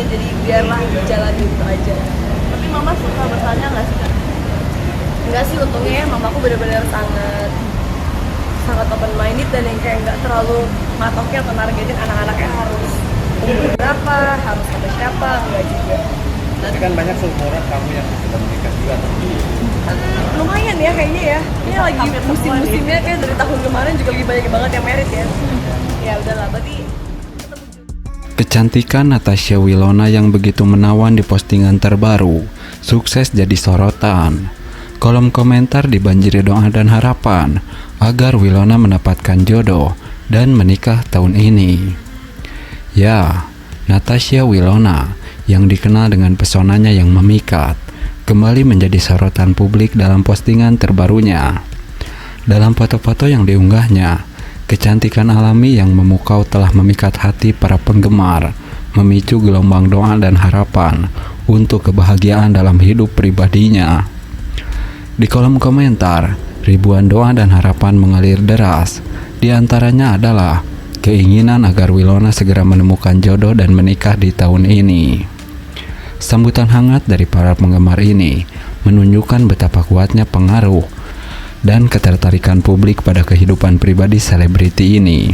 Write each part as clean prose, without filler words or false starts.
diomongin, jadi biarlah jalan gitu aja. Tapi mama suka bertanya nggak sih Kak? Enggak sih, untungnya ya mamaku benar-benar sangat open minded dan yang kayak nggak terlalu matokin atau nargetin anak-anaknya harus umur berapa, harus sama siapa, enggak juga. Tapi kan banyak seumuran kamu yang sudah menikah juga. Lumayan ya kayaknya ya. Ini lagi Hampir semua musim-musimnya kayak dari tahun kemarin juga lebih banyak banget yang merit ya. Ya udahlah, berarti ketemu juga. Kecantikan Natasha Wilona yang begitu menawan di postingan terbaru sukses jadi sorotan. Kolom komentar dibanjiri doa dan harapan agar Wilona mendapatkan jodoh dan menikah tahun ini. Ya, Natasha Wilona yang dikenal dengan pesonanya yang memikat kembali menjadi sorotan publik dalam postingan terbarunya. Dalam foto-foto yang diunggahnya, kecantikan alami yang memukau telah memikat hati para penggemar, memicu gelombang doa dan harapan untuk kebahagiaan dalam hidup pribadinya. Di kolom komentar, ribuan doa dan harapan mengalir deras. Di antaranya adalah keinginan agar Wilona segera menemukan jodoh dan menikah di tahun ini. Sambutan hangat dari para penggemar ini menunjukkan betapa kuatnya pengaruh dan ketertarikan publik pada kehidupan pribadi selebriti ini.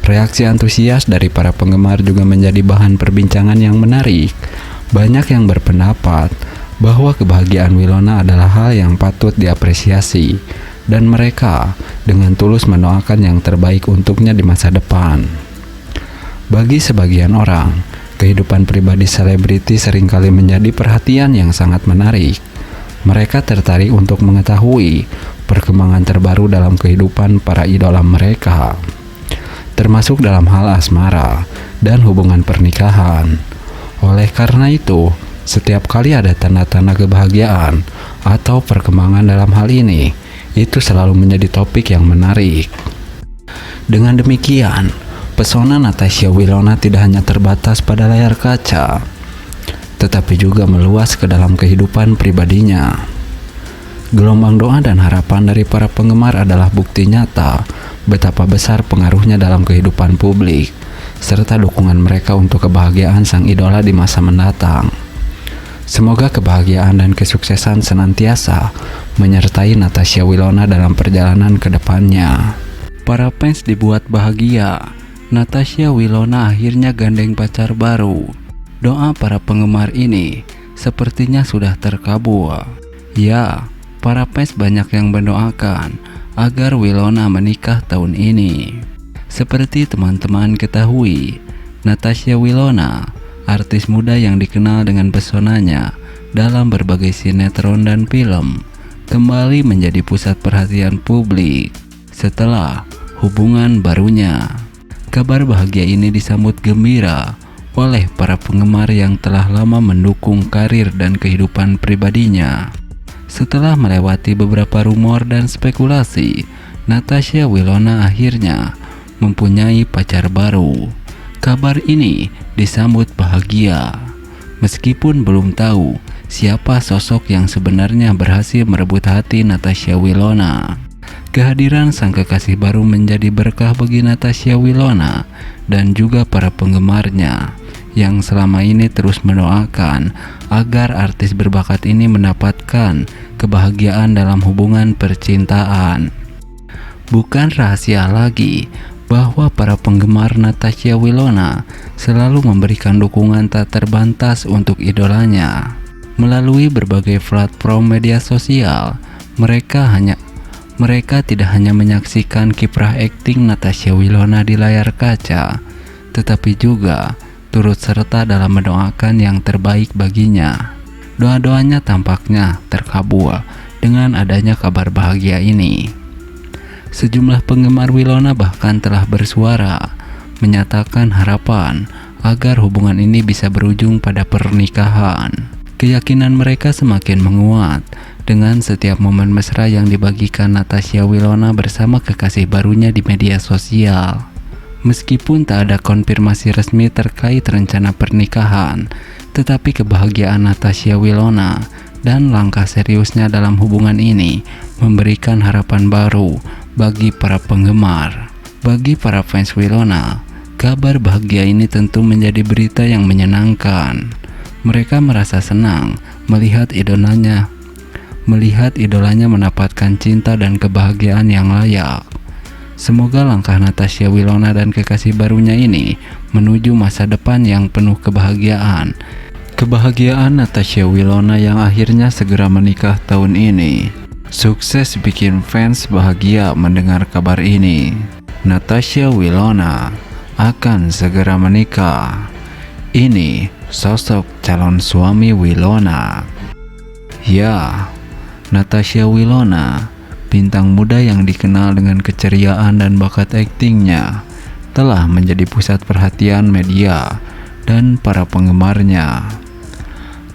Reaksi antusias dari para penggemar juga menjadi bahan perbincangan yang menarik. Banyak yang berpendapat bahwa kebahagiaan Wilona adalah hal yang patut diapresiasi dan mereka dengan tulus mendoakan yang terbaik untuknya di masa depan. Bagi sebagian orang, kehidupan pribadi selebriti seringkali menjadi perhatian yang sangat menarik. Mereka tertarik untuk mengetahui perkembangan terbaru dalam kehidupan para idola mereka, termasuk dalam hal asmara dan hubungan pernikahan. Oleh karena itu, setiap kali ada tanda-tanda kebahagiaan atau perkembangan dalam hal ini, itu selalu menjadi topik yang menarik. Dengan demikian, pesona Natasha Wilona tidak hanya terbatas pada layar kaca, tetapi juga meluas ke dalam kehidupan pribadinya. Gelombang doa dan harapan dari para penggemar adalah bukti nyata betapa besar pengaruhnya dalam kehidupan publik, serta dukungan mereka untuk kebahagiaan sang idola di masa mendatang. Semoga kebahagiaan dan kesuksesan senantiasa menyertai Natasha Wilona dalam perjalanan ke depannya. Para fans dibuat bahagia. Natasha Wilona akhirnya gandeng pacar baru. Doa para penggemar ini sepertinya sudah terkabul. Ya, para fans banyak yang mendoakan agar Wilona menikah tahun ini. Seperti teman-teman ketahui, Natasha Wilona artis muda yang dikenal dengan pesonanya dalam berbagai sinetron dan film, kembali menjadi pusat perhatian publik setelah hubungan barunya. Kabar bahagia ini disambut gembira oleh para penggemar yang telah lama mendukung karir dan kehidupan pribadinya. Setelah melewati beberapa rumor dan spekulasi, Natasha Wilona akhirnya mempunyai pacar baru. Kabar ini disambut bahagia, meskipun belum tahu siapa sosok yang sebenarnya berhasil merebut hati Natasha Wilona. Kehadiran sang kekasih baru menjadi berkah bagi Natasha Wilona dan juga para penggemarnya yang selama ini terus mendoakan agar artis berbakat ini mendapatkan kebahagiaan dalam hubungan percintaan. Bukan rahasia lagi bahwa para penggemar Natasha Wilona selalu memberikan dukungan tak terbatas untuk idolanya. Melalui berbagai platform media sosial, mereka tidak hanya menyaksikan kiprah akting Natasha Wilona di layar kaca, tetapi juga turut serta dalam mendoakan yang terbaik baginya. Doa-doanya tampaknya terkabul dengan adanya kabar bahagia ini. Sejumlah penggemar Wilona bahkan telah bersuara menyatakan harapan agar hubungan ini bisa berujung pada pernikahan. Keyakinan mereka semakin menguat dengan setiap momen mesra yang dibagikan Natasha Wilona bersama kekasih barunya di media sosial. Meskipun tak ada konfirmasi resmi terkait rencana pernikahan, tetapi kebahagiaan Natasha Wilona dan langkah seriusnya dalam hubungan ini memberikan harapan baru bagi para penggemar. Bagi para fans Wilona, Kabar bahagia ini tentu menjadi berita yang menyenangkan. Mereka merasa senang melihat idolanya mendapatkan cinta dan kebahagiaan yang layak. Semoga langkah Natasha Wilona dan kekasih barunya ini menuju masa depan yang penuh kebahagiaan. Kebahagiaan Natasha Wilona yang akhirnya segera menikah tahun ini. Sukses bikin fans bahagia mendengar kabar ini. Natasha Wilona akan segera menikah. Ini sosok calon suami Wilona. Ya, Natasha Wilona, bintang muda yang dikenal dengan keceriaan dan bakat aktingnya, telah menjadi pusat perhatian media dan para penggemarnya.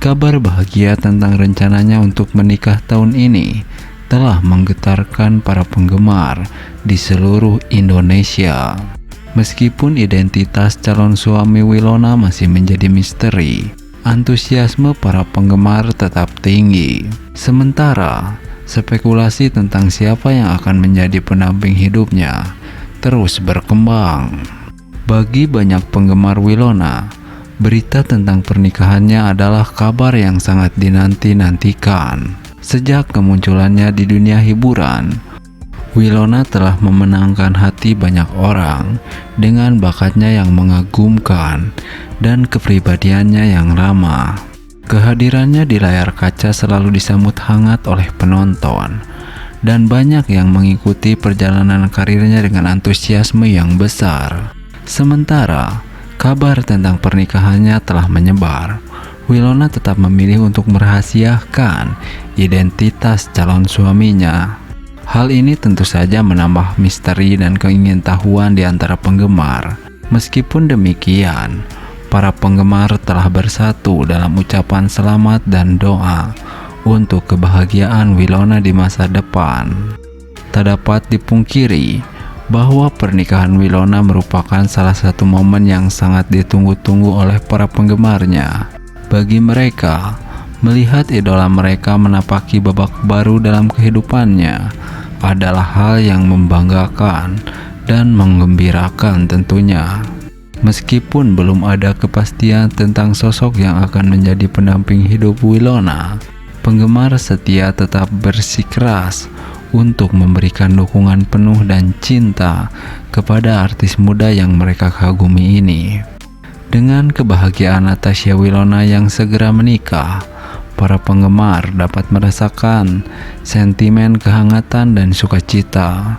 Kabar bahagia tentang rencananya untuk menikah tahun ini telah menggetarkan para penggemar di seluruh Indonesia. Meskipun identitas calon suami Wilona masih menjadi misteri, antusiasme para penggemar tetap tinggi. Sementara, spekulasi tentang siapa yang akan menjadi pendamping hidupnya terus berkembang. Bagi banyak penggemar Wilona, berita tentang pernikahannya adalah kabar yang sangat dinanti-nantikan. Sejak kemunculannya di dunia hiburan, Wilona telah memenangkan hati banyak orang dengan bakatnya yang mengagumkan dan kepribadiannya yang ramah. Kehadirannya di layar kaca selalu disambut hangat oleh penonton, dan banyak yang mengikuti perjalanan karirnya dengan antusiasme yang besar. Sementara kabar tentang pernikahannya telah menyebar, Wilona tetap memilih untuk merahasiakan identitas calon suaminya. Hal ini tentu saja menambah misteri dan keingintahuan di antara penggemar. Meskipun demikian, para penggemar telah bersatu dalam ucapan selamat dan doa untuk kebahagiaan Wilona di masa depan. Tak dapat dipungkiri bahwa pernikahan Wilona merupakan salah satu momen yang sangat ditunggu-tunggu oleh para penggemarnya. Bagi mereka, melihat idola mereka menapaki babak baru dalam kehidupannya adalah hal yang membanggakan dan menggembirakan tentunya. Meskipun belum ada kepastian tentang sosok yang akan menjadi pendamping hidup Wilona, penggemar setia tetap bersikeras untuk memberikan dukungan penuh dan cinta kepada artis muda yang mereka kagumi ini. Dengan kebahagiaan Natasha Wilona yang segera menikah, para penggemar dapat merasakan sentimen kehangatan dan sukacita.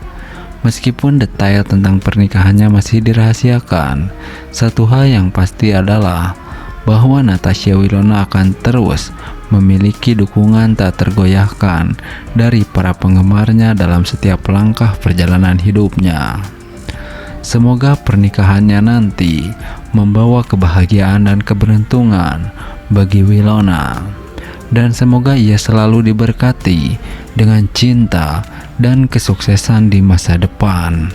Meskipun detail tentang pernikahannya masih dirahasiakan, satu hal yang pasti adalah bahwa Natasha Wilona akan terus memiliki dukungan tak tergoyahkan dari para penggemarnya dalam setiap langkah perjalanan hidupnya. Semoga pernikahannya nanti membawa kebahagiaan dan keberuntungan bagi Wilona. Dan semoga ia selalu diberkati dengan cinta dan kesuksesan di masa depan.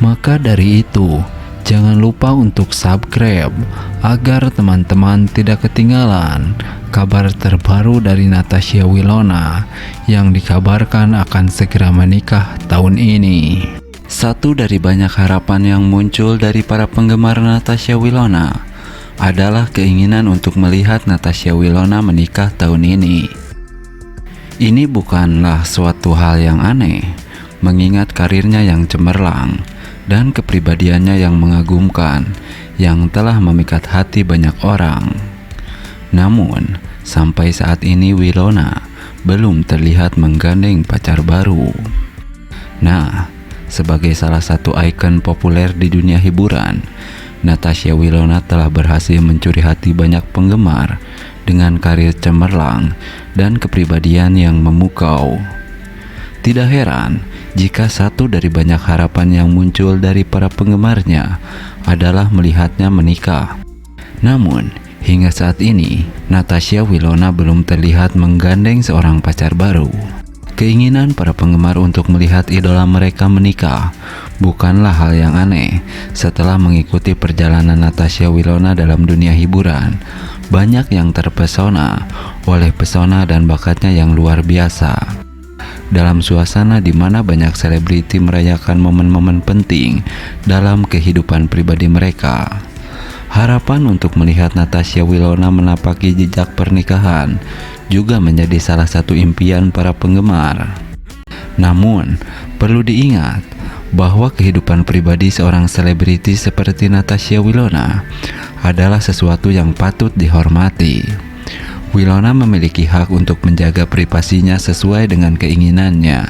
Maka dari itu, jangan lupa untuk subscribe agar teman-teman tidak ketinggalan kabar terbaru dari Natasha Wilona yang dikabarkan akan segera menikah tahun ini. Satu dari banyak harapan yang muncul dari para penggemar Natasha Wilona adalah keinginan untuk melihat Natasha Wilona menikah tahun ini. Ini bukanlah suatu hal yang aneh, mengingat karirnya yang cemerlang dan kepribadiannya yang mengagumkan yang telah memikat hati banyak orang. Namun, sampai saat ini Wilona belum terlihat menggandeng pacar baru. Nah, sebagai salah satu ikon populer di dunia hiburan, Natasha Wilona telah berhasil mencuri hati banyak penggemar dengan karir cemerlang dan kepribadian yang memukau. Tidak heran jika satu dari banyak harapan yang muncul dari para penggemarnya adalah melihatnya menikah. Namun, hingga saat ini, Natasha Wilona belum terlihat menggandeng seorang pacar baru. Keinginan para penggemar untuk melihat idola mereka menikah bukanlah hal yang aneh. Setelah mengikuti perjalanan Natasha Wilona dalam dunia hiburan, banyak yang terpesona oleh pesona dan bakatnya yang luar biasa. dalam suasana di mana banyak selebriti merayakan momen-momen penting dalam kehidupan pribadi mereka. Harapan untuk melihat Natasha Wilona menapaki jejak pernikahan juga menjadi salah satu impian para penggemar. Namun, perlu diingat bahwa kehidupan pribadi seorang selebriti seperti Natasha Wilona adalah sesuatu yang patut dihormati. Wilona memiliki hak untuk menjaga privasinya sesuai dengan keinginannya.